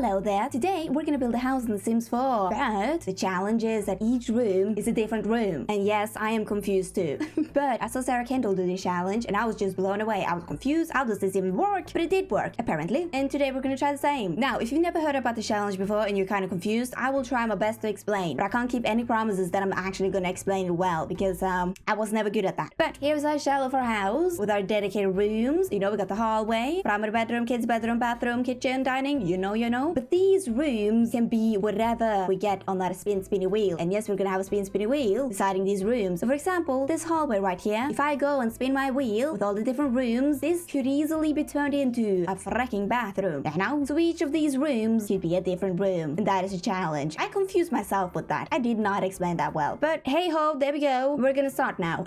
Hello there. Today we're gonna build a house in The Sims 4. But the challenge is that each room is a different room. And yes, I am confused too. But I saw Sarah Kendall do this challenge and I was just blown away. I was confused. How does this even work? But it did work, apparently. And today we're gonna try the same. Now, if you've never heard about the challenge before and you're kind of confused, I will try my best to explain. But I can't keep any promises that I'm actually gonna explain it well because I was never good at that. But here's our shell of our house with our dedicated rooms. You know, we got the hallway, primary bedroom, kids bedroom, bathroom, kitchen, dining, you know. But these rooms can be whatever we get on that spinny wheel. And yes, we're gonna have a spinny wheel deciding these rooms. So for example, this hallway right here, if I go and spin my wheel with all the different rooms, this could easily be turned into a freaking bathroom. You know? So each of these rooms could be a different room. And that is a challenge. I confused myself with that. I did not explain that well. But hey ho, there we go. We're gonna start now.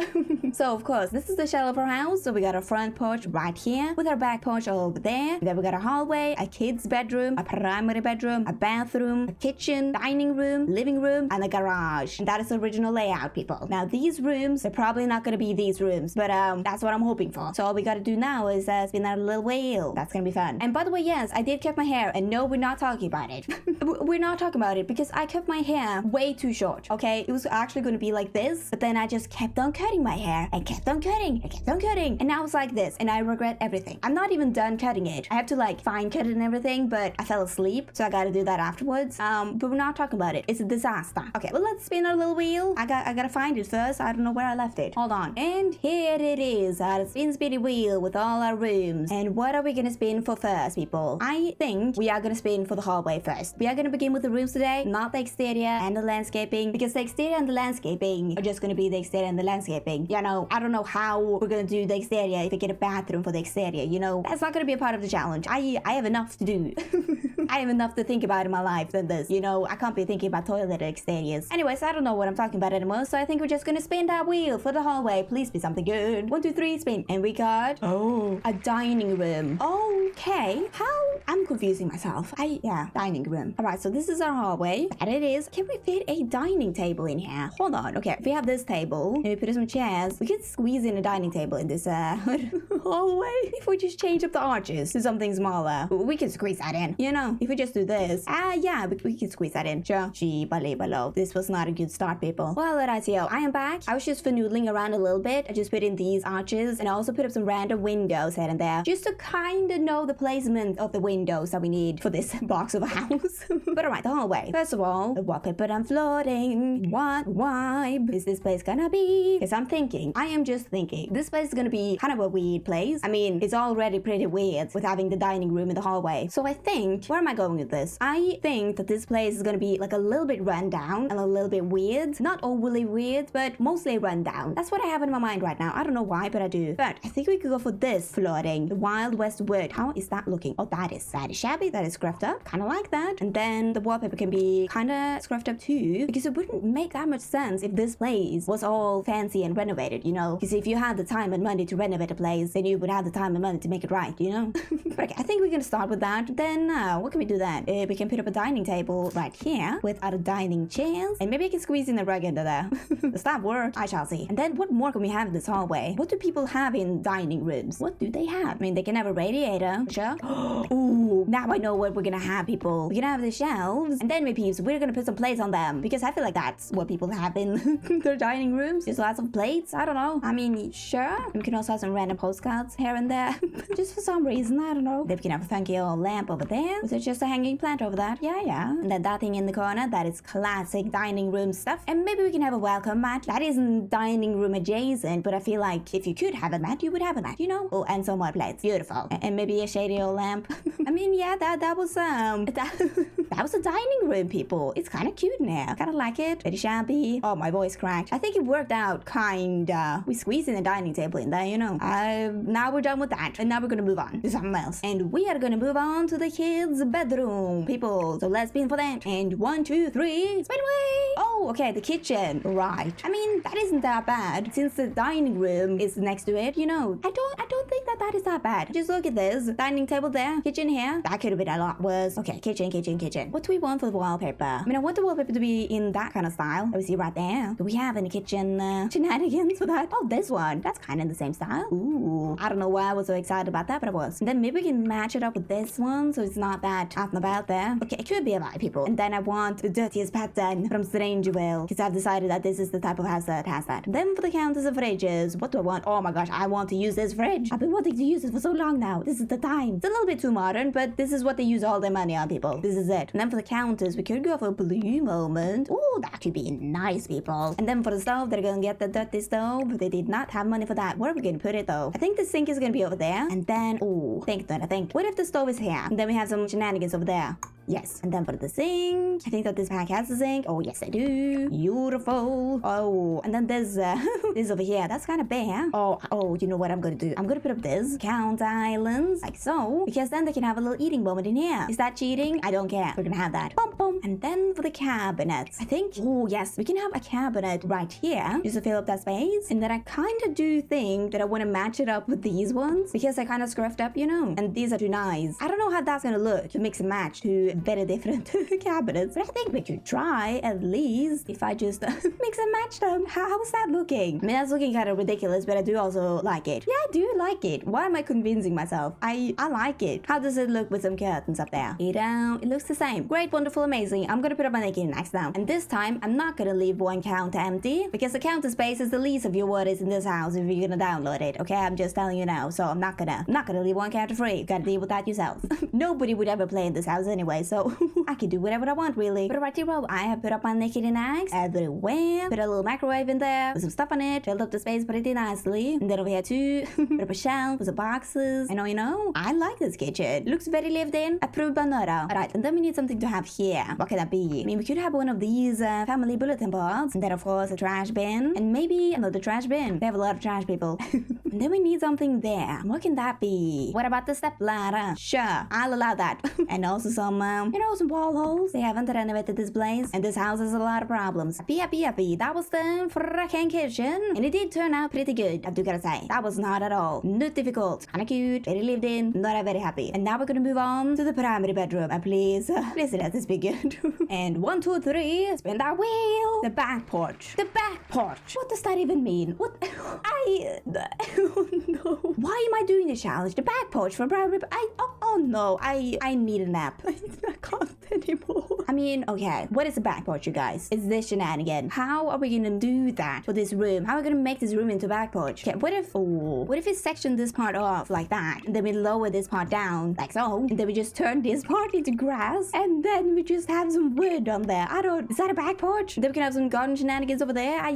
So of course, this is the shell of our house. So we got our front porch right here with our back porch over there. And then we got a hallway, a kid's bedroom, a primary bedroom, a bathroom, a kitchen, dining room, living room, and a garage. And that is the original layout, people. Now these rooms, they're probably not gonna be these rooms, but that's what I'm hoping for. So all we gotta do now is spin that little wheel. That's gonna be fun. And by the way, yes, I did cut my hair, and no, we're not talking about it. We're not talking about it because I cut my hair way too short, okay? It was actually gonna be like this, but then I just kept on cutting my hair and kept on cutting and kept on cutting, and now it's like this, and I regret everything. I'm not even done cutting it. I have to like fine cut it and everything, but I fell asleep, so I gotta do that afterwards. But we're not talking about it. It's a disaster. Okay, well, let's spin our little wheel. I gotta find it first. I don't know where I left it. Hold on. And here it is, our spinny wheel with all our rooms. And what are we gonna spin for first, people? I think we are gonna spin for the hallway first. We are gonna begin with the rooms today, not the exterior and the landscaping, because the exterior and the landscaping are just gonna be the exterior and the landscaping. You know, I don't know how we're gonna do the exterior if we get a bathroom for the exterior, you know? That's not gonna be a part of the challenge. I have enough to do. I have enough to think about in my life than this, you know. I can't be thinking about toilet exteriors. Anyways, I don't know what I'm talking about anymore, so I think we're just gonna spin that wheel for the hallway. Please be something good. 1, 2, 3, spin. And we got a dining room. Okay, I'm confusing myself. Dining room. All right, so this is our hallway. That it is. Can we fit a dining table in here? Hold on. Okay, if we have this table and we put some chairs, we could squeeze in a dining table in this hallway. If we just change up the arches to something smaller, we can squeeze that in, you know. If we just do this, yeah, we can squeeze that in. Sure. This was not a good start, people. Well, alright, yo, I am back. I was just fanoodling around a little bit. I just put in these arches and I also put up some random windows here and there, just to kind of know the placement of the windows that we need for this box of a house. But alright, the hallway. First of all, the wallpaper I'm floating. What vibe is this place gonna be? Because I am just thinking, this place is gonna be kind of a weird place. I mean, it's already pretty weird with having the dining room in the hallway. So I think, where am I going with this? I think that this place is gonna be like a little bit run down and a little bit weird. Not overly weird, but mostly run down. That's what I have in my mind right now. I don't know why, but I do. But I think we could go for this floating. The Wild West wood. How is that looking? Oh, that is shabby. That is scruffed up. Kind of like that. And then the wallpaper can be kind of scruffed up too, because it wouldn't make that much sense if this place was all fancy and renovated, you know? Because if you had the time and money to renovate a place, then you would have the time and money to make it right, you know? But okay, I think we're gonna start with that. Then what can we do then? We can put up a dining table right here with our dining chairs, and maybe I can squeeze in a rug into there. Does that work? I shall see. And then what more can we have in this hallway? What do people have in dining rooms? What do they have? I mean, they can have a radiator. Sure. Ooh, now I know what we're gonna have, people. We're gonna have the shelves, and then maybe we're gonna put some plates on them, because I feel like that's what people have in their dining rooms. Just lots of plates. I don't know. I mean, sure. We can also have some random postcards here and there. Just for some reason, I don't know. Then we can have a funky old lamp over there. Is it just a hanging plant over that? Yeah. And then that thing in the corner, that is classic dining room stuff. And maybe we can have a welcome mat. That isn't dining room adjacent, but I feel like if you could have a mat, you would have a mat, you know? Oh, and some more plates. Beautiful. And maybe a shady old lamp. I mean, yeah, that was that was a dining room, people. It's kind of cute now. Kind of like it. Very shabby. Oh, my voice cracked. I think it worked out kinda. We squeezed in a dining table in there, you know. Now we're done with that. And now we're gonna move on to something else. And we are gonna move on to the kids' bedroom, people. So let's spin for that. And 1, 2, 3, spin away. Oh, okay, the kitchen. Right. I mean, that isn't that bad since the dining room is next to it, you know. I don't think that is that bad. Just look at this. dining table there, kitchen here. That could have been a lot worse. Okay, kitchen. What do we want for the wallpaper? I mean, I want the wallpaper to be in that kind of style. Let me see right there. Do we have any kitchen shenanigans for that? Oh, this one. That's kind of the same style. Ooh. I don't know why I was so excited about that, but I was. And then maybe we can match it up with this one so it's not that out and about there. Okay, it could be a lot of people. And then I want the dirtiest pattern from Strangerville because I've decided that this is the type of house that has that. And then for the counters and fridges, what do I want? Oh my gosh, I want to use this fridge. I've been wanting to use it for so long now. This is the time. It's a little bit too modern, but this is what they use all their money on, people. This is it. And then for the counters, we could go for a blue moment. Oh, that could be nice, people. And then for the stove, they're gonna get the dirty stove. They did not have money for that. Where are we gonna put it though? I think the sink is gonna be over there. And then, oh, think. What if the stove is here? And then we have some shenanigans over there. Yes. And then for the sink, I think that this pack has a sink. Oh, yes, I do. Beautiful. Oh, and then there's this over here. That's kind of bare. Oh, you know what I'm going to do? I'm going to put up this count islands like so, because then they can have a little eating moment in here. Is that cheating? I don't care. We're going to have that. Boom, boom. And then for the cabinets, I think, oh, yes, we can have a cabinet right here just to fill up that space. And then I kind of do think that I want to match it up with these ones because I kind of scruffed up, you know, and these are too nice. I don't know how that's going to look to mix and match to very different cabinets, but I think we could try at least if I just mix and match them. How is that looking? I mean, that's looking kind of ridiculous, but I do also like it. Yeah, I do like it. Why am I convincing myself? I like it. How does it look with some curtains up there? It looks the same. Great, wonderful, amazing. I'm gonna put up my naked next now, and this time I'm not gonna leave one counter empty because the counter space is the least of your worries in this house if you're gonna download it. Okay, I'm just telling you now. So I'm not gonna leave one counter free. You gotta deal with that yourself. Nobody would ever play in this house anyway, so I can do whatever I want, really. But right here, well, I have put up my naked eggs everywhere. Put a little microwave in there, put some stuff on it, filled up the space pretty nicely. And then over here too, put up a shelf with some boxes. I know, you know, I like this kitchen. Looks very lived in. Approved by Nora. Alright, and then we need something to have here. What can that be? I mean, we could have one of these family bulletin boards, and then of course a trash bin, and maybe another trash bin. They have a lot of trash, people. And then we need something there. What can that be? What about the step ladder? Sure, I'll allow that. And also some, you know, some wall holes. They haven't renovated this place, and this house has a lot of problems. Happy. That was the frickin' kitchen, and it did turn out pretty good, I do gotta say. That was not at all. Not difficult. Kinda cute. Very lived in. Not very happy. And now we're gonna move on to the primary bedroom. And please let this be good. And 1, 2, 3. Spin that wheel. The back porch. The back porch. What does that even mean? What? Oh no. Why am I doing this challenge? The back porch for primary. Oh no. I need a nap. I can't anymore. I mean, okay, what is the back porch, you guys? It's this shenanigan. How are we gonna do that for this room? How are we gonna make this room into a back porch? Okay, what if we section this part off like that, and then we lower this part down like so, and then we just turn this part into grass, and then we just have some wood on there? Is that a back porch? Then we can have some garden shenanigans over there.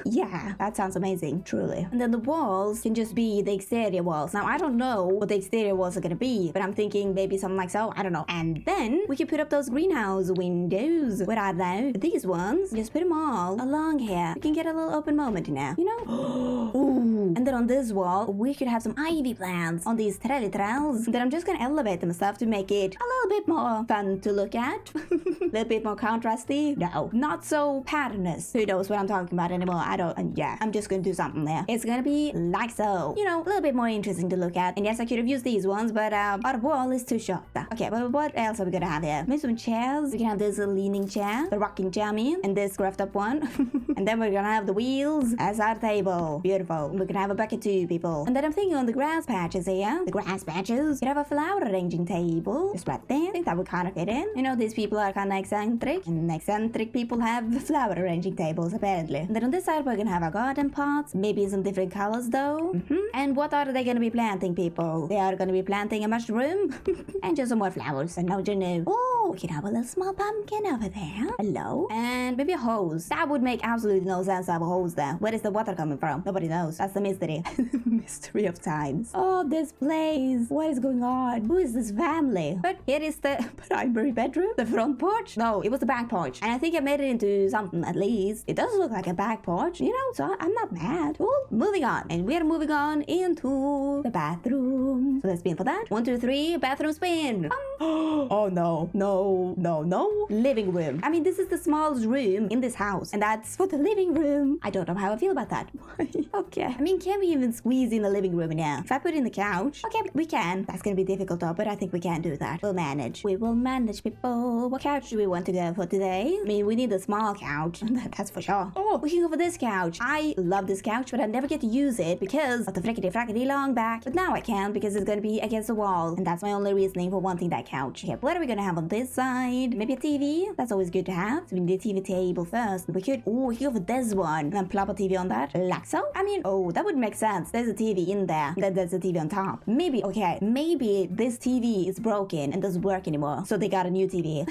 Yeah, that sounds amazing, truly. And then the walls can just be the exterior walls. Now, I don't know what the exterior walls are gonna be, but I'm thinking maybe something like so. I don't know. And then we can put up those greenhouse windows. What are they? These ones. Just put them all along here. We can get a little open moment now, you know? Ooh. And then on this wall, we could have some ivy plants on these trellis. Then I'm just gonna elevate them and stuff to make it a little bit more fun to look at. A little bit more contrasty. No, not so patternous. Who knows what I'm talking about anymore? Yeah, I'm just gonna do something there. It's gonna be like so. You know, a little bit more interesting to look at. And yes, I could have used these ones, but our wall is too short. Okay, but what else are we gonna have here? Maybe some chairs. We can have this leaning chair, the rocking chair, and this scruffed up one. And then we're gonna have the wheels as our table. Beautiful. We can have a bucket too, people. And then I'm thinking on the grass patches here. The grass patches. We can have a flower arranging table. Just right there. I think that would kind of fit in. You know, these people are kind of eccentric. And eccentric people have flower arranging tables, apparently. And then on this side, we're gonna have our garden pots. Maybe some different colors, though. And what are they gonna be planting, people? They are gonna be planting a mushroom. And just some more flowers. And no, you know. Oh, we can have a little small pumpkin over there. Hello. And maybe a hose. That would make absolutely no sense to have a hose there. Where is the water coming from? Nobody knows. That's the mystery. Mystery of times. Oh, this place. What is going on? Who is this family? But here is the primary bedroom. The front porch? No, it was the back porch. And I think I made it into something at least. It does look like a back porch, you know, so I'm not mad. Cool. Moving on. And we're moving on into the bathroom. So let's spin for that. 1, 2, 3. Bathroom spin. Oh Oh no. Living room. I mean, this is the smallest room in this house, and that's for the living room. I don't know how I feel about that. Okay. I mean, can we even squeeze in the living room now? If I put in the couch, okay, we can. That's gonna be difficult though, but I think we can do that. We'll manage. We will manage, people. What couch do we want to go for today? I mean, we need a small couch. That's for sure. Oh, we can go for this couch. I love this couch, but I never get to use it because of the frickety long back. But now I can because it's gonna be against the wall, and that's my only reasoning for wanting that couch. Okay, what are we gonna have on this side? Maybe a TV? That's always good to have. So we need a TV table first. We could go for this one and then plop a TV on that, like so. I mean, oh, that would make sense. There's a TV in there, then there's a TV on top. Maybe, okay, maybe this TV is broken and doesn't work anymore, so they got a new TV.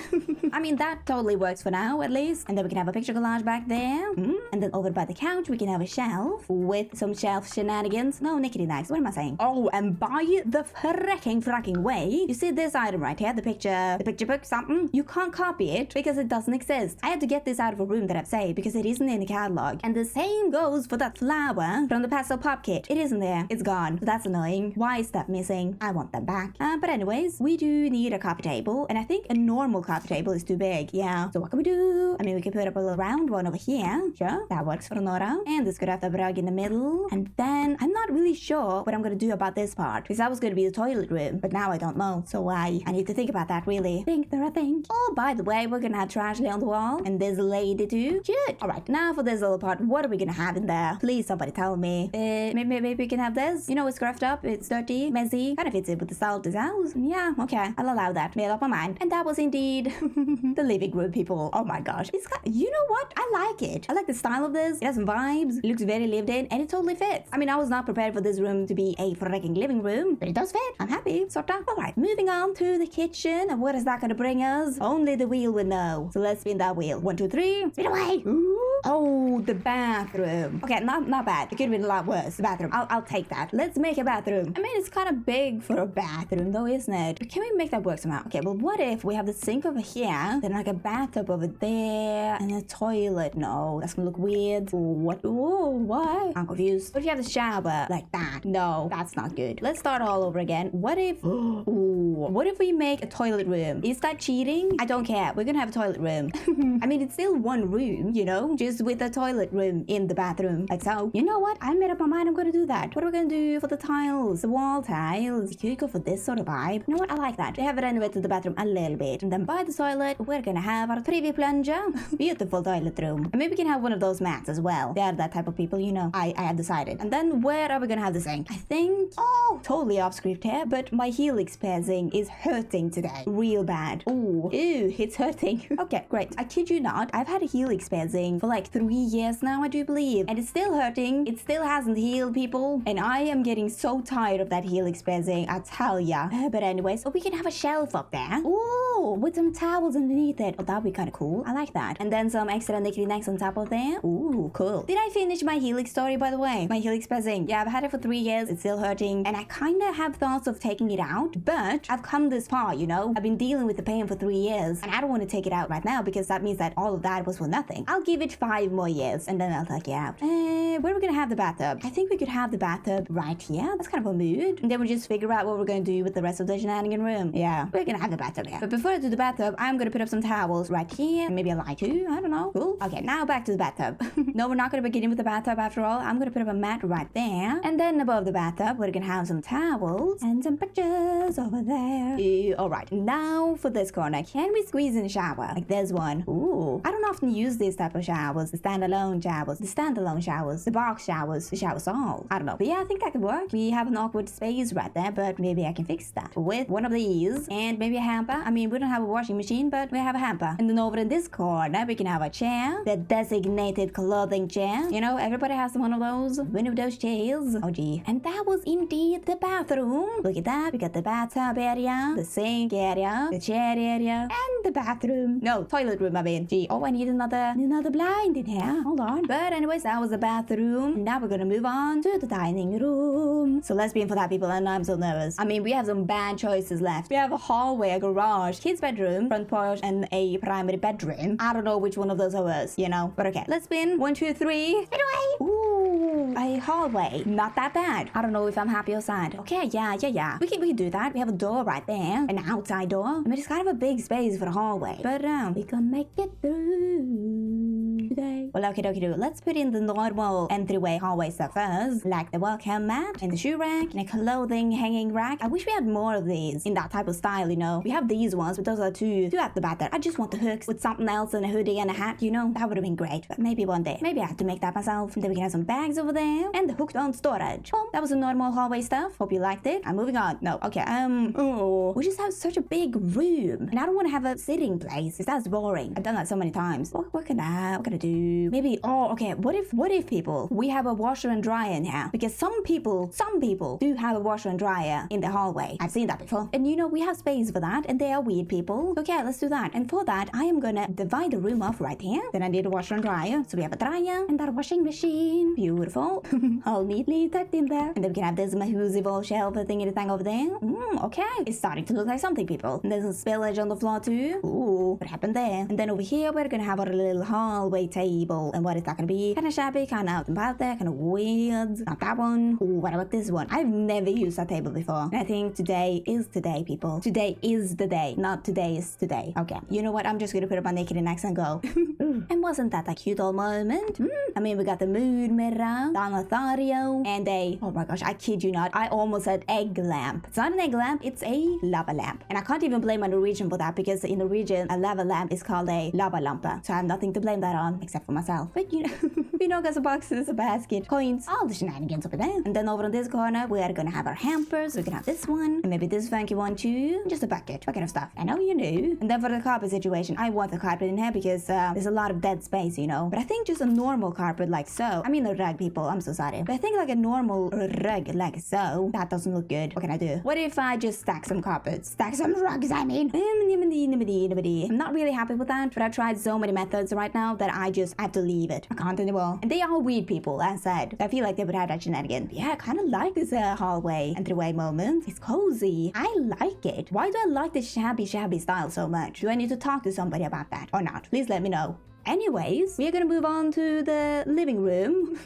I mean, that totally works for now, at least. And then we can have a picture collage back there. And then over by the couch, we can have a shelf with some shelf shenanigans. No, nickety knacks. What am I saying? Oh, and by the fracking way, you see this item right here, the picture book, something. You can't copy it because it doesn't exist. I had to get this out of a room that I've saved because it isn't in the catalog. And the same goes for that flower from the pastel pop kit. It isn't there. It's gone. So that's annoying. Why is that missing? I want that back. But anyways, we do need a coffee table, and I think a normal coffee table is too big. Yeah. So what can we do? I mean, we can put up a little round one over here. Sure. That works for Nora. And this could have the rug in the middle. And then I'm not really sure what I'm gonna do about this part, because that was gonna be the toilet room, but now I don't know. So I need to think about that, really. Think. Oh, by the way, we're gonna have trash on the wall, and this lady too. Cute. All right, now for this little part, what are we gonna have in there? Please, somebody tell me. Maybe we can have this. You know, it's scruffed up, it's dirty, messy, kind of fits in with the style of this house. Yeah, okay, I'll allow that. Made up my mind. And that was indeed the living room, people. Oh my gosh, it's got, you know what? I like it. I like the style of this. It has some vibes. It looks very lived in, and it totally fits. I mean, I was not prepared for this room to be a freaking living room, but it does fit. I'm happy, sort of. All right, moving on to the kitchen. And what is that gonna bring us? Only the wheel would know. So let's spin that wheel. 1, 2, 3. Spin away. Ooh. Oh, the bathroom. Okay, not bad. It could have been a lot worse. The bathroom. I'll take that. Let's make a bathroom. I mean, it's kind of big for a bathroom, though, isn't it? But can we make that work somehow? Okay, well, what if we have the sink over here, then like a bathtub over there, and a toilet? No, that's gonna look weird. What? Oh, why? I'm confused. What if you have the shower like that? No, that's not good. Let's start all over again. What if? Ooh, what if we make a toilet room? Is that cheating? I don't care. We're gonna have a toilet room. I mean, it's still one room, you know, just with a toilet room in the bathroom. Like so. You know what? I made up my mind. I'm gonna do that. What are we gonna do for the tiles? The wall tiles. You could go for this sort of vibe. You know what? I like that. We have renovated the bathroom a little bit. And then by the toilet, we're gonna have our privy plunger. Beautiful toilet room. And maybe we can have one of those mats as well. They are that type of people, you know. I have decided. And then where are we gonna have the sink? I think, oh, totally off script here, but my helix padding is hurting today. Real bad. Ooh, ew, it's hurting. Okay, great. I kid you not. I've had a helix padding for like 3 years now, I do believe. And it's still hurting. It still hasn't healed, people. And I am getting so tired of that helix padding, I tell ya. But anyways, we can have a shelf up there. Ooh, with some towels underneath it. Oh, that'd be kind of cool. I like that. And then some extra nickety necks on top of there. Ooh, cool. Did I finish my helix story, by the way? My helix padding. Yeah, I've had it for 3 years. It's still hurting. And I kind of have thoughts of taking it out, but I've come this far, you know? I've been dealing with the pain for 3 years, and I don't want to take it out right now because that means that all of that was for nothing. I'll give it 5 more years, and then I'll take it out. Where are we gonna have the bathtub? I think we could have the bathtub right here. That's kind of a mood. And then we just figure out what we're gonna do with the rest of the shenanigan room. Yeah, we're gonna have the bathtub here. But before I do the bathtub, I'm gonna put up some towels right here. Maybe a light too. I don't know. Cool. Okay, now back to the bathtub. No, we're not gonna begin with the bathtub after all. I'm gonna put up a mat right there. And then above the bathtub, we're gonna have some towels and some pictures over there. Alright, now for this corner. Can we squeeze in a shower? Like there's one. Ooh. I don't often use these type of showers. The standalone showers. The box showers. The shower stalls. I don't know. But yeah, I think that could work. We have an awkward space right there, but maybe I can fix that with one of these and maybe a hamper. I mean, we don't have a washing machine, but we have a hamper. And then over in this corner, we can have a chair. The designated clothing chair. You know, everybody has one of those. One of those chairs. Oh gee. And that was indeed the bathroom. Look at that. We got the bathtub area, the sink area, the chair area, and the bathroom. No, toilet room, I mean. Gee, oh, I need another blind in here. Hold on. But anyways, that was the bathroom. And now we're gonna move on to the dining room. So let's be in for that, people, and I'm so nervous. I mean, we have some bad choices left. We have a hallway, a garage, kids' bedroom, front porch, and a primary bedroom. I don't know which one of those are worse, you know? But okay, let's spin. 1, 2, 3. Spin away! Ooh, I hallway. Not that bad. I don't know if I'm happy or sad. Okay, yeah. We can do that. We have a door right there. An outside door. I mean, it's kind of a big space for a hallway. But we can make it through today. Well, okay. Let's put in the normal entryway hallway stuff first. Like the welcome mat and the shoe rack and a clothing hanging rack. I wish we had more of these in that type of style, you know. We have these ones, but those are two at the back there. I just want the hooks with something else and a hoodie and a hat, you know. That would have been great. But maybe one day. Maybe I have to make that myself. And then we can have some bags over there. And the hooked on storage. Well, that was the normal hallway stuff. Hope you liked it. I'm moving on. No, okay. We just have such a big room. And I don't want to have a sitting place. Because that's boring. I've done that so many times. What can I do? Maybe, okay. What if people, we have a washer and dryer in here? Because some people do have a washer and dryer in the hallway. I've seen that before. And you know, we have space for that. And they are weird people. Okay, let's do that. And for that, I am gonna divide the room off right here. Then I need a washer and dryer. So we have a dryer and our washing machine. Beautiful. All neatly tucked in there. And then we can have this Mahoozy shelf thing over there. Okay. It's starting to look like something, people. And there's a spillage on the floor too. Ooh, what happened there? And then over here, we're gonna have our little hallway table. And what is that gonna be? Kind of shabby, kind of out and about there, kind of weird. Not that one. Ooh, what about this one? I've never used that table before. And I think today is today, people. Today is the day. Not today is today. Okay. You know what? I'm just gonna put up my naked next and go. And wasn't that a cute old moment? I mean, we got the mood mirror, Donathario, and oh my gosh, I kid you not, I almost said egg lamp. It's not an egg lamp, it's a lava lamp. And I can't even blame my Norwegian for that, because in Norwegian, a lava lamp is called a lava lampe. So I have nothing to blame that on, except for myself. But you know, we know, got some boxes, a basket, coins, all the shenanigans over there. And then over in this corner, we are gonna have our hampers. We're gonna have this one, and maybe this funky one too. Just a bucket of stuff. I know you knew. And then for the carpet situation, I want the carpet in here because there's a lot of dead space, you know. But I think just a normal carpet like so. I mean a rug, people, I'm so sorry. But I think like a normal rug like so, that doesn't look good. What can I do? What if I just stack some carpets? Stack some rugs, I mean. I'm not really happy with that, but I've tried so many methods right now that I have to leave it. I can't anymore. And they are weird people, as said. I feel like they would have that shenanigan. But yeah, I kind of like this hallway entryway moment. It's cozy. I like it. Why do I like this shabby style so much? Do I need to talk to somebody about that or not? Please let me know. Anyways, we are gonna move on to the living room.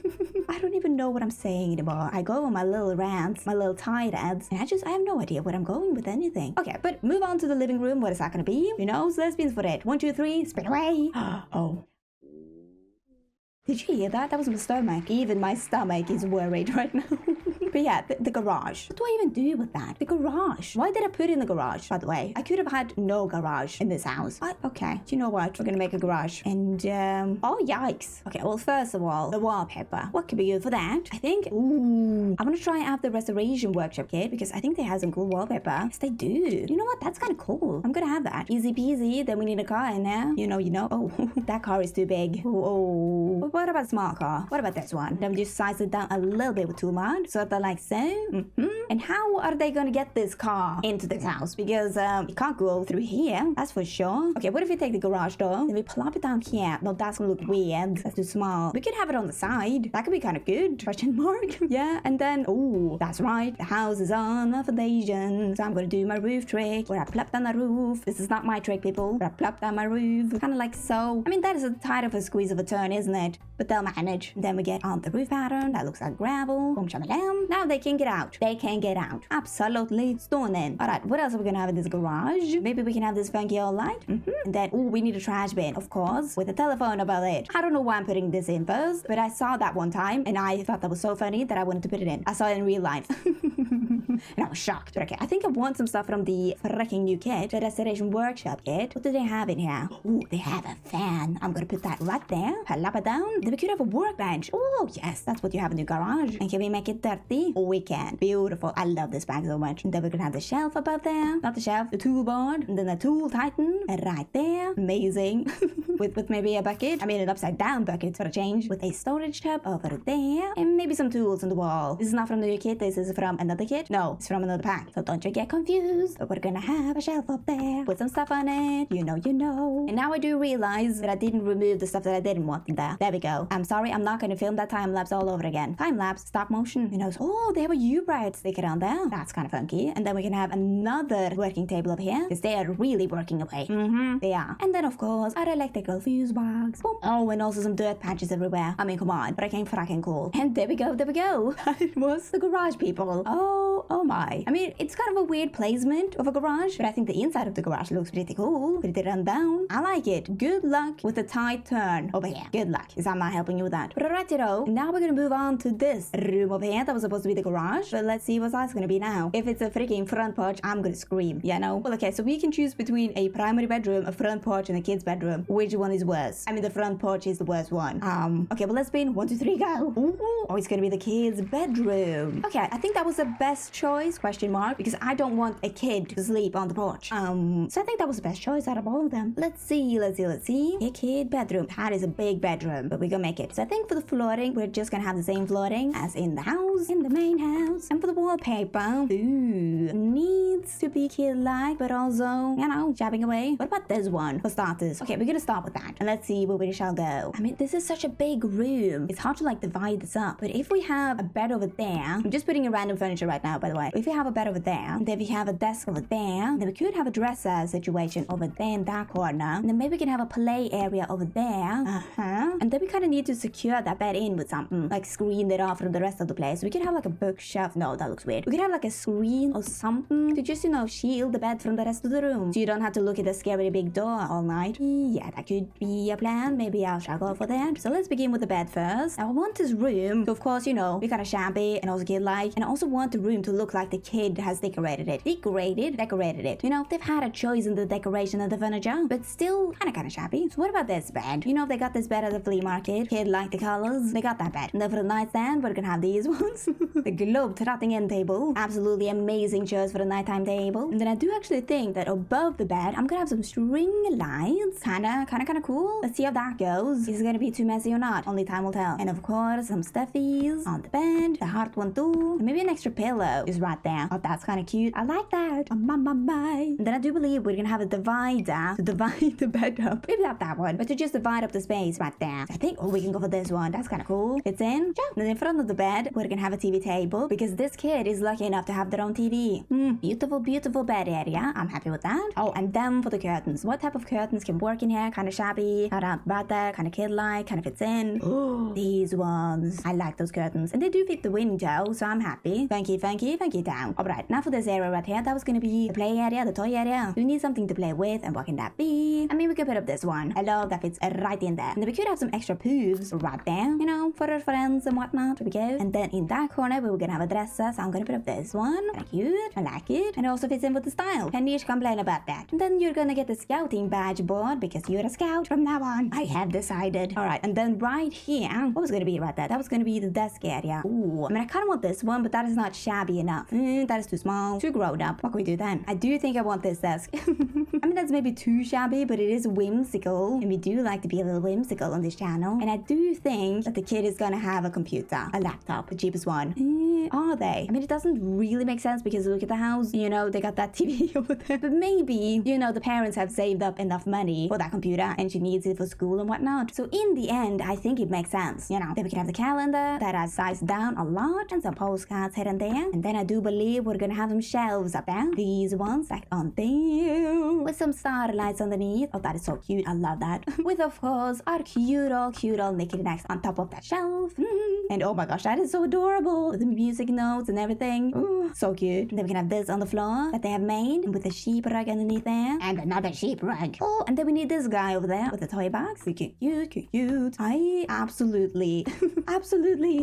I don't even know what I'm saying anymore. I go on my little rants, my little tirades, and I have no idea where I'm going with anything. Okay, but move on to the living room. What is that gonna be? You know, so that spins for it. 1, 2, 3, spin away. Oh. Did you hear that? That was my stomach. Even my stomach is worried right now. But yeah, the garage. What do I even do with that? The garage. Why did I put in the garage, by the way? I could have had no garage in this house. But okay, do you know what? We're gonna make a garage. And, oh, yikes. Okay, well, first of all, the wallpaper. What could be good for that? I think, ooh, I'm gonna try out the restoration workshop kit because I think they have some cool wallpaper. Yes, they do. You know what? That's kind of cool. I'm gonna have that. Easy peasy. Then we need a car in there. You know. Oh, that car is too big. Oh. What about a small car? What about this one? Then we just size it down a little bit with tool mod. So that like so. And how are they gonna get this car into this house? Because it can't go through here. That's for sure. Okay, what if we take the garage door? Then we plop it down here. No, that's gonna look weird. That's too small. We could have it on the side. That could be kind of good. Question mark. Yeah, and then, oh, that's right. The house is on a foundation. So I'm gonna do my roof trick where I plop down the roof. This is not my trick, people. Where I plop down my roof. Kind of like so. I mean, that is a tight of a squeeze of a turn, isn't it? But they'll manage. And then we get on the roof pattern. That looks like gravel. Boom, shamalam. Now they can get out. They can get out. Absolutely stunning. Alright, what else are we gonna have in this garage? Maybe we can have this funky old light. And then, oh, we need a trash bin, of course, with a telephone above it. I don't know why I'm putting this in first, but I saw that one time and I thought that was so funny that I wanted to put it in. I saw it in real life. And I was shocked. But okay, I think I want some stuff from the freaking new kit, the restoration workshop kit. What do they have in here? Oh, they have a fan. I'm gonna put that right there. Plop it down. Then we could have a workbench. Oh, yes, that's what you have in your garage. And can we make it dirty? Oh, we can. Beautiful. I love this bag so much. And then we're gonna have the shelf above there. Not the shelf, the tool board. And then the tool titan right there. Amazing. with maybe a bucket. I mean, an upside down bucket for a change. With a storage tub over there. And maybe some tools on the wall. This is not from the new kit. This is from another kit. No, it's from another pack. So don't you get confused. But we're gonna have a shelf up there with some stuff on it. You know. And now I do realize that I didn't remove the stuff that I didn't want in there. There we go. I'm sorry. I'm not gonna film that time lapse all over again. Time lapse, stop motion. You know. Oh, they have a U-Bright sticker on there. That's kind of funky. And then we can have another working table over here because they are really working away. They are. And then of course our electric electrical fuse box. Boom. Oh, and also some dirt patches everywhere. I mean, come on, but I came fucking cool. And there we go, there we go. It was the garage, people. Oh my. I mean, it's kind of a weird placement of a garage, but I think the inside of the garage looks pretty cool, pretty run down. I like it. Good luck with the tight turn over here. Good luck, because I'm not helping you with that. But righty-o, now we're gonna move on to this room over here that was supposed to be the garage, but let's see what size it's gonna be now. If it's a freaking front porch, I'm gonna scream. Yeah, no? Well, okay, so we can choose between a primary bedroom, a front porch, and a kid's bedroom. Which one is worse? I mean, the front porch is the worst one. Okay, well, let's spin. 1, 2, 3, go. Ooh. Oh, it's gonna be the kid's bedroom. Okay, I think that was the best choice, question mark, because I don't want a kid to sleep on the porch. So I think that was the best choice out of all of them. Let's see. A kid bedroom. That is a big bedroom, but we're gonna make it. So I think for the flooring, we're just gonna have the same flooring as in the house, in the main house. And for the wallpaper, needs to be kid-like, but also, you know, jabbing away. What about this one, for starters? Okay, we're gonna start with that, and let's see where we shall go. I mean, this is such a big room. It's hard to, like, divide this up. But if we have a bed over there, I'm just putting in random furniture right now, by the way. If we have a bed over there, then we have a desk over there, then we could have a dresser situation over there in that corner, and then maybe we can have a play area over there. And then we kind of need to secure that bed in with something, like screen it off from the rest of the place. We could have like a bookshelf. No, that looks weird. We could have like a screen or something to just, you know, shield the bed from the rest of the room, so you don't have to look at the scary big door all night. Yeah, that could be a plan. Maybe I shall go for that. So let's begin with the bed first. Now I want this room to, of course, you know, be kind of shabby and also kid-like, and I also want the room to look like the kid has decorated it. Decorated it. You know, they've had a choice in the decoration of the furniture, but still kind of shabby. So what about this bed? You know, they got this bed at the flea market. Kid like the colors. They got that bed. And then for the nightstand, we're gonna have these ones. The globe-trotting end table. Absolutely amazing chairs for the nighttime table. And then I do actually think that above the bed, I'm gonna have some string lights. Kinda cool. Let's see how that goes. Is it gonna be too messy or not? Only time will tell. And of course, some stuffies on the bed. The heart one too. And maybe an extra pillow is right there. Oh, that's kind of cute. I like that. Oh, my. And then I do believe we're gonna have a divider to divide the bed up. Maybe not that one, but to just divide up the space right there. So I think, we can go for this one. That's kind of cool. It's in. Sure. And then in front of the bed, we're gonna have a TV table because this kid is lucky enough to have their own TV. Beautiful bed area. I'm happy with that. Oh, and then for the curtains. What type of curtains can work in here? Kind of shabby, kind of about that, kind of kid-like, kind of fits in. These ones. I like those curtains. And they do fit the window, so I'm happy. Thank you down. Alright, now for this area right here, that was gonna be the play area, the toy area. We need something to play with, and what can that be? I mean, we could put up this one. I love that fits right in there. And then we could have some extra poofs right there, you know, for our friends and whatnot. There we go. And then in that corner, we were gonna have a dresser, so I'm gonna put up this one. Kind of cute. I like it. And it also fits in with the style. Can you complain about that? And then you're gonna get the scouting badge board because you're a scout from now on. I have decided. Alright, and then right here, what was gonna be right there? That was gonna be the desk area. Ooh, I mean, I kind of want this one, but that is not shabby enough. That is too small, too grown up. What can we do then? I do think I want this desk. I mean, that's maybe too shabby, but it is whimsical, and we do like to be a little whimsical on this channel. And I do think that the kid is gonna have a computer, a laptop, the cheapest one. Are they? I mean, it doesn't really make sense because look at the house, you know, they got that TV over there. But maybe, you know, the parents have saved up enough money for that computer and she needs it for school and whatnot. So in the end, I think it makes sense, you know. Then we can have the calendar that I sized down a lot and some postcards here and there. And then I do believe we're gonna have some shelves up there. These ones stacked on there with some starlights underneath. Oh, that is so cute. I love that. With, of course, our cute old knickknacks on top of that shelf. And oh my gosh, that is so adorable. With the music notes and everything. Ooh, so cute. And then we can have this on the floor that they have made with a sheep rug underneath there. And another sheep rug. Oh, and then we need this guy over there with the toy box. Cute. I absolutely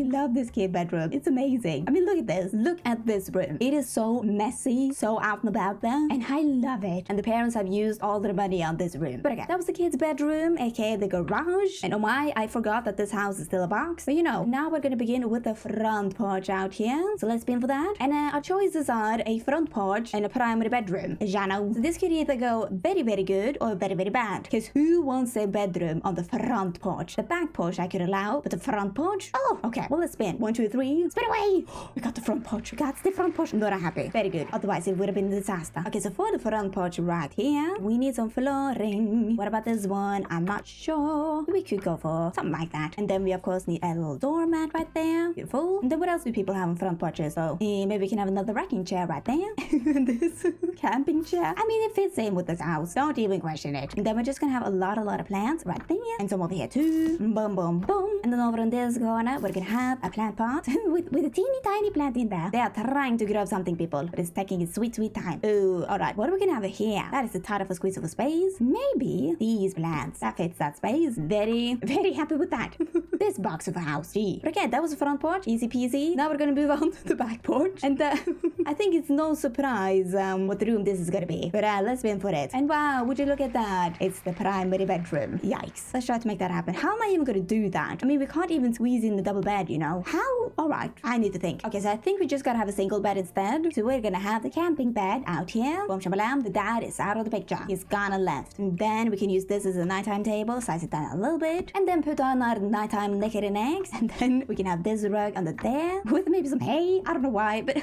love this kid bedroom. It's amazing. I mean, look at this. Look at this room. It is so messy, so out and about there. And I love it. And the parents have used all their money on this room. But okay, that was the kid's bedroom, aka the garage. And oh my, I forgot that this house is still a box. But you know, now we're gonna begin with the front porch out here. So let's spin for that. And our choices are a front porch and a primary bedroom. Jano. So this could either go very good or very bad. Because who wants a bedroom on the front porch? The back porch I could allow, but the front porch? Oh, okay. Well, let's spin. 1, 2, 3. Spin away. We got the front porch. We got the front porch. I'm not happy. Very good. Otherwise, it would have been a disaster. Okay, so for the front porch right here, we need some flooring. What about this one? I'm not sure. We could go for something like that. And then we, of course, need a little doormat right there. Beautiful. And then what else do people have front porches though. And maybe we can have another rocking chair right there. And this camping chair. I mean, it fits in with this house. Don't even question it. And then we're just gonna have a lot of plants right there. And some over here too. Boom, boom, boom. And then over in this corner, we're gonna have a plant pot with a teeny tiny plant in there. They are trying to grow something, people, but it's taking its sweet time. Oh, alright. What are we gonna have here? That is the tight of a squeeze of a space. Maybe these plants. That fits that space. Very happy with that. This box of a house. Gee. But again, that was the front porch. Easy peasy. Now we're gonna move on to the back porch. And I think it's no surprise what room this is gonna be. But let's win for it. And wow, would you look at that? It's the primary bedroom. Yikes. Let's try to make that happen. How am I even gonna do that? I mean, we can't even squeeze in the double bed, you know? How? Alright, I need to think. Okay, so I think we just gotta have a single bed instead. So we're gonna have the camping bed out here. Boom shabalam, the dad is out of the picture. He's gone and left. And then we can use this as a nighttime table, size it down a little bit, and then put on our nighttime naked and eggs. And then we can have this rug under there with maybe some hay. I don't know why, but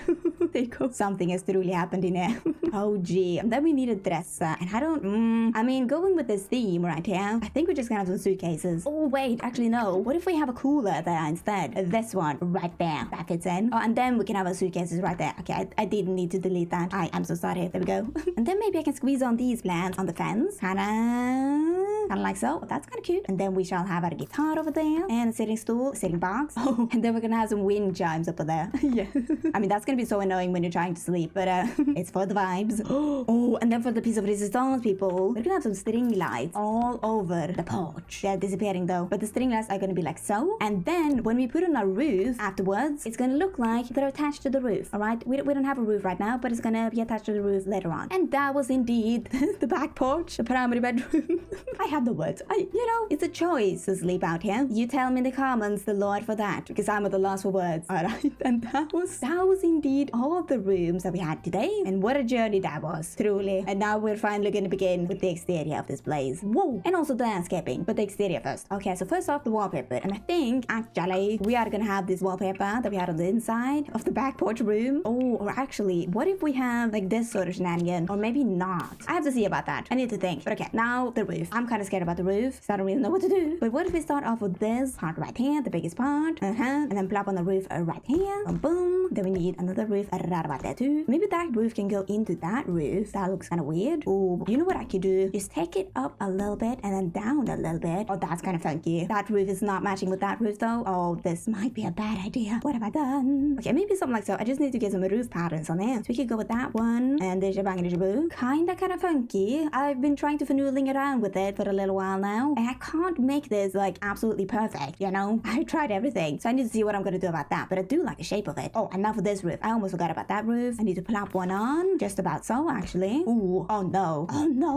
there you go. Something has truly happened in here. Oh gee. And then we need a dresser. And I mean, going with this theme right here, I think we're just gonna have some suitcases. Oh wait, actually no. What if we have a cooler there instead? This one right there. That fits in. Oh, and then we can have our suitcases right there. Okay, I didn't need to delete that. I'm so sorry. There we go. And then maybe I can squeeze on these plants on the fence. Kinda like so. That's kind of cute. And then we shall have our guitar over there and a sitting stool, sitting box. Oh, and then we're gonna have some wind chimes up there. Yeah. I mean, that's gonna be so annoying when you're trying to sleep, but it's for the vibes. Oh, and then for the piece of resistance, people, we're gonna have some string lights all over the porch. They're disappearing though, but the string lights are gonna be like so. And then when we put on our roof afterwards, it's gonna look like they're attached to the roof. All right, we don't have a roof right now, but it's gonna be attached to the roof later on. And that was indeed the back porch, the primary bedroom. I have the words. You know, it's a choice to sleep out here. You tell me in the comments the Lord for that, because I'm at the loss for words. All right, and that was indeed all the rooms that we had today. And what a journey that was, truly. And now we're finally gonna begin with the exterior of this place. Whoa! And also the landscaping, but the exterior first. Okay, so first off the wallpaper. And I think actually we are gonna have this wallpaper that we had on the inside of the back porch room. Oh, or actually, what if we have like this sort of shenanigan? Or maybe not. I have to see about that. I need to think. But okay, now the roof. I'm kind of scared about the roof, so I don't really know what to do. But what if we start off with this part right here, the biggest part, and then plop on the roof right here, boom, boom. Then we need another roof right about there too. Maybe that roof can go into that roof. That looks kind of weird. Oh, you know what I could do? Just take it up a little bit and then down a little bit. Oh, that's kind of funky. That roof is not matching with that roof though. Oh, this might be a bad idea. What have I done? Okay, maybe something like so. I just need to get some roof patterns on there. So we could go with that one and the shabang and the shaboo. Kind of funky. I've been trying to finooling around with it for a little while now, and I can't make this like absolutely perfect, you know? I tried everything, so I need to see what I'm gonna do about that, but I do like the shape of it. Oh, and now for this roof. I almost forgot about that roof. I need to plop one on, just about so actually. Ooh, oh no,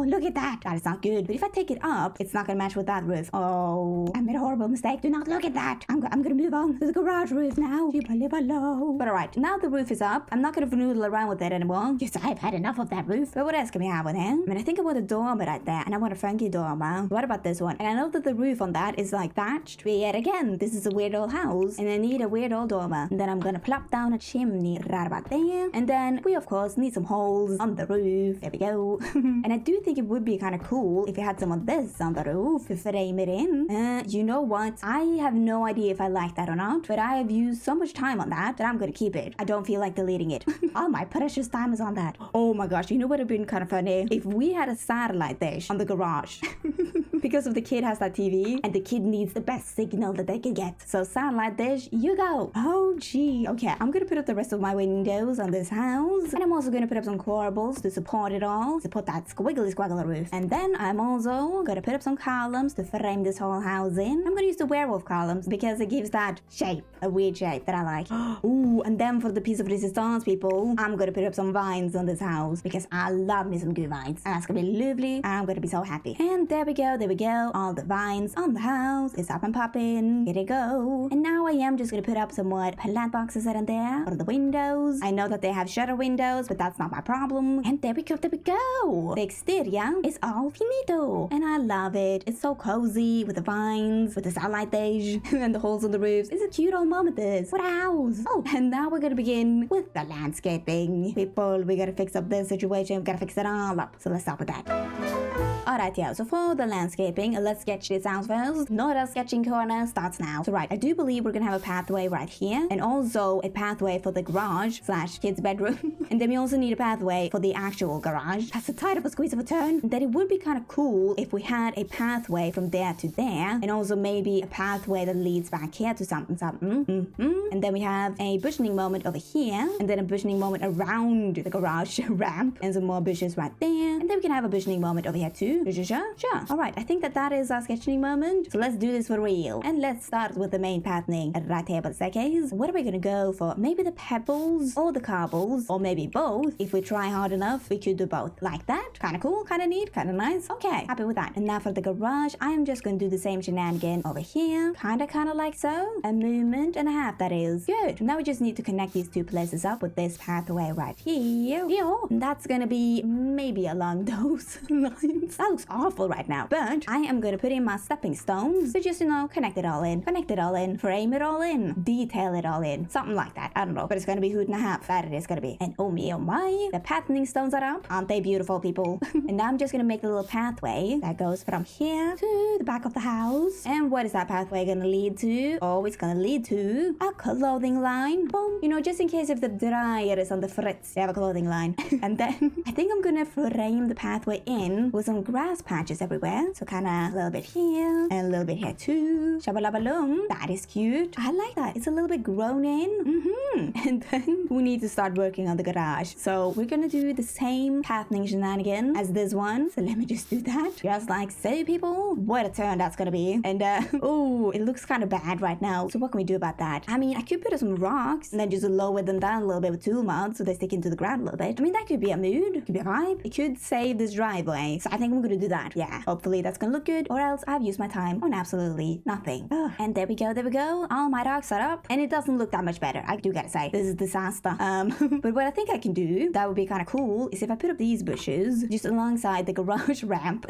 look at that. That is not good. But if I take it up, it's not gonna match with that roof. Oh, I made a horrible mistake. Do not look at that. I'm gonna move on to the garage roof now. But alright, now the roof is up. I'm not gonna noodle around with it anymore. Yes, I've had enough of that roof. But what else can we have on here? I mean, I think I want a dormer right there, and I want a funky dormer. What about this one? And I know that the roof on that is like thatched. But yet again, this is a weird old house, and I need a weird old dormer. And then I'm gonna plop down a chimney right about there. And then we of course need some holes on the roof. There we go. And I do think it would be kind of cool if we had some of this on the roof to frame it in. You know what? I have no idea if I like that or not, but I have used so much time on that I'm gonna keep it. I don't feel like deleting it. All my precious time is on that. Oh my gosh, you know what would have been kind of funny? If we had a satellite dish on the garage. Because of the kid has that TV, and the kid needs the best signal that they can get. So satellite dish, you go. Oh gee. Okay, I'm gonna put up the rest of my windows on this house, and I'm also gonna put up some corbels to support it all, support that squiggly squaggly roof. And then I'm also gonna put up some columns to frame this whole house in. I'm gonna use the werewolf columns because it gives that shape, a weird shape that I like. Ooh, and then for the piece of resistance, people, I'm gonna put up some vines on this house because I love me some good vines, and that's gonna be lovely. I'm gonna be so happy. And there we go. All the vines on the house is up and popping. Here they go. And now I am just gonna put up some more plant boxes in there for the windows. I know that they have shutter windows, but that's not my problem. And there we go. The exterior is all finito, and I love it. It's so cozy with the vines, with the satellite dish, and the holes on the roofs. It's a cute old moment. This. What a house. Oh, and now we're gonna begin with the landscaping. People, we gotta fix up this situation. We gotta fix it all up. So let's start with that. Alright, yeah, so for the landscaping, let's sketch this out first. Nora's sketching corner starts now. So right, I do believe we're gonna have a pathway right here, and also a pathway for the garage / kids' bedroom. And then we also need a pathway for the actual garage. That's a tight of a squeeze of a turn. And then it would be kind of cool if we had a pathway from there to there, and also maybe a pathway that leads back here to something. And then we have a bushing moment over here, and then a bushing moment around the garage ramp, and some more bushes right there. And then we can have a bushing moment over here too. Sure. Alright, I think that is our sketching moment. So let's do this for real. And let's start with the main pathing right here by the staircase. What are we gonna go for? Maybe the pebbles or the cobbles, or maybe both. If we try hard enough, we could do both. Like that. Kind of cool, kind of neat, kind of nice. Okay, happy with that. And now for the garage, I am just gonna do the same shenanigan over here. Kind of like so. A movement and a half, that is. Good. Now we just need to connect these two places up with this pathway right here. And that's gonna be maybe along those lines. That looks awful right now, but I am gonna put in my stepping stones to just, connect it all in, frame it all in, detail it all in, something like that. I don't know, but it's gonna be hoot and a half. That it is gonna be. And oh my, the pathing stones are up. Aren't they beautiful, people? And now I'm just gonna make the little pathway that goes from here to the back of the house. And what is that pathway gonna lead to? Oh, it's gonna lead to a clothing line. Boom. Just in case if the dryer is on the fritz, they have a clothing line. And then I think I'm gonna frame the pathway in with some grass patches everywhere. So kind of a little bit here and a little bit here too. Shabalabalum. That is cute. I like that. It's a little bit grown in. And then we need to start working on the garage. So we're gonna do the same pathing shenanigan as this one. So let me just do that. Just like so, people. What a turn that's gonna be. And oh, it looks kind of bad right now. So what can we do about that? I mean, I could put some rocks and then just lower them down a little bit with tool mods so they stick into the ground a little bit. I mean, that could be a mood. Could be a vibe. It could save this driveway. So I think I'm gonna do that. Yeah. Hopefully that's gonna look good, or else I've used my time on absolutely nothing. And there we go. All my rocks are up, and it doesn't look that much better. I do gotta say, this is a disaster. But what I think I can do that would be kind of cool is if I put up these bushes just alongside the garage ramp,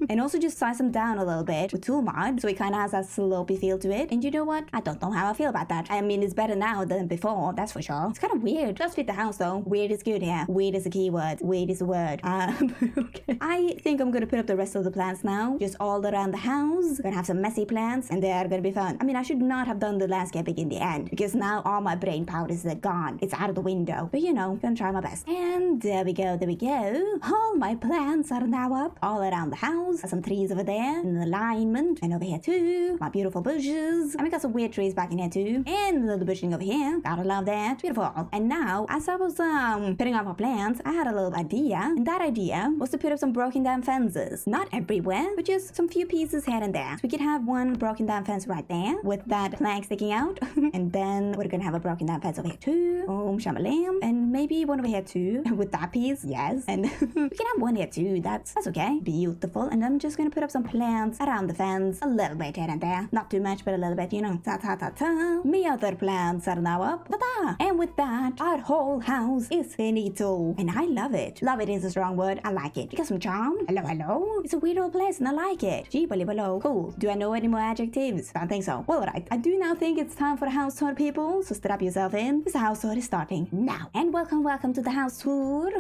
and also just size them down a little bit with tool mod, so it kind of has that slopey feel to it. And you know what? I don't know how I feel about that. I mean, it's better now than before, that's for sure. It's kind of weird. It does fit the house though. Weird is good here. Weird is a keyword. Weird is a word. Okay. I think I'm gonna put up the rest of the plants now, just all around the house. Gonna have some messy plants, and they are gonna be fun. I mean, I should not have done the landscaping in the end, because now all my brain power is gone. It's out of the window. But gonna try my best. And there we go. All my plants are now up all around the house. Some trees over there in alignment, and over here too. My beautiful bushes. And we got some weird trees back in here too. And a little bushing over here. Gotta love that. Beautiful. And now, as I was putting up my plants, I had a little idea. And that idea was to put up some broken down fences. Not everywhere, but just some few pieces here and there. So we could have one broken down fence right there with that plank sticking out. And then we're gonna have a broken down fence over here too. Boom, shamalam. And maybe one over here too with that piece. Yes. And we can have one here too. That's okay. Beautiful. And I'm just gonna put up some plants around the fence. A little bit here and there. Not too much, but a little bit, Ta-ta-ta-ta. My other plants are now up. Ta-ta. And with that, our whole house is finito. And I love it. Love it is a strong word. I like it. You got some charm. Hello. It's a weird old place and I like it. Gee, below. Cool. Do I know any more adjectives? Don't think so. Well, alright. I do now think it's time for a house tour, people. So strap yourself in. This house tour is starting now. And welcome to the house tour.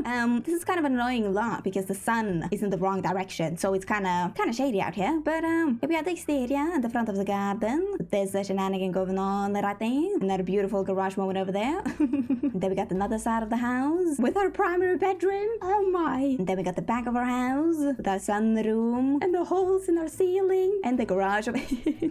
This is kind of an annoying lot because the sun is in the wrong direction. So it's kind of shady out here. But we got the exterior in the front of the garden. There's a shenanigan going on right there. Another beautiful garage moment over there. And then we got another side of the house with our primary bedroom. Oh my. And then we got the back of our house with our sunroom and the holes in our ceiling and the garage.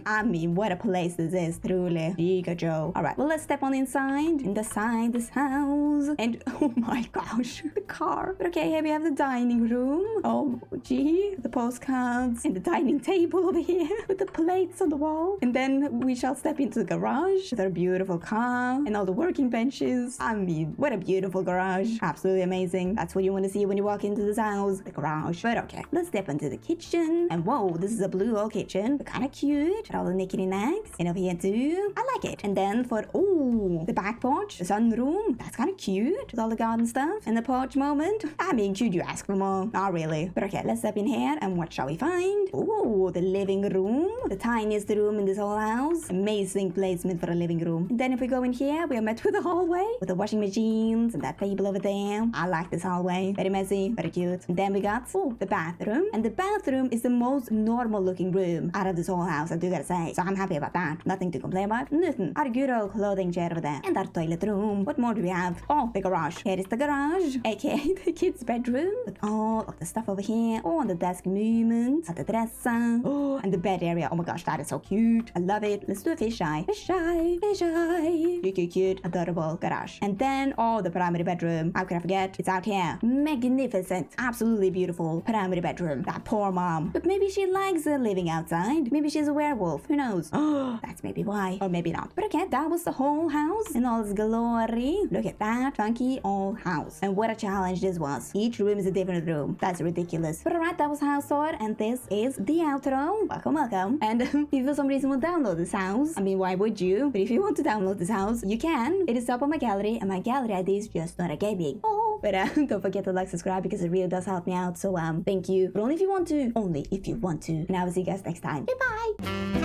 I mean, what a place this is, truly. Giga Joe. Alright, well, let's step on inside. Inside this house. And oh my gosh, the car. But okay, here we have the dining room. Oh, gee. The postcards and the dining table over here with the plates on the wall. And then we shall step into the garage with our beautiful car and all the working benches. I mean, what a beautiful garage. Absolutely amazing. That's what you want to see when you walk into this house. The garage. But okay, let's step into the kitchen. And whoa, this is a blue old kitchen. Kind of cute. With all the knickety knacks. And over here too. I like it. And then for, the back porch. The sunroom. That's kind of cute. With all the garden stuff. And the porch moment. I mean, could you ask for more? Not really. But okay, let's step in here and what shall we find? Oh, the living room. The tiniest room in this whole house. Amazing placement for a living room. And then if we go in here, we are met with a hallway with the washing machines and that table over there. I like this hallway. Very messy, very cute. And then we got, oh, the bathroom. And the bathroom is the most normal looking room out of this whole house, I do gotta say. So I'm happy about that. Nothing to complain about. Nothing. Our good old clothing chair over there. And our toilet room. What more do we have? Oh, the garage. Here is the garage, aka the kids' bedroom. With all of the stuff over here. Oh, and the desk movement. And the dresser. Oh, and the bed area. Oh my gosh, that is so cute. I love it. Let's do a fish eye. Fish eye. Fish eye. Cute, cute, cute. Adorable garage. And then, oh, the primary bedroom. How could I forget? It's out here. Magnificent. Absolutely beautiful primary bedroom. That poor mom. But maybe she likes living outside. Maybe she's a werewolf. Who knows? Oh, that's maybe why. Or maybe not. But okay, that was the whole house in all its glory. Look at that funky old house. And what a challenge this was. Each room is a different room. That's ridiculous. But alright, that was house tour, and this is the outro. Welcome, welcome. And if you for some reason will download this house, I mean, why would you? But if you want to download this house, you can. It is up on my gallery, and my gallery ID is JustNoraGaming. Oh, but don't forget to like, subscribe, because it really does help me out. So thank you. But only if you want to. Only if you want to. And I will see you guys next time. Goodbye.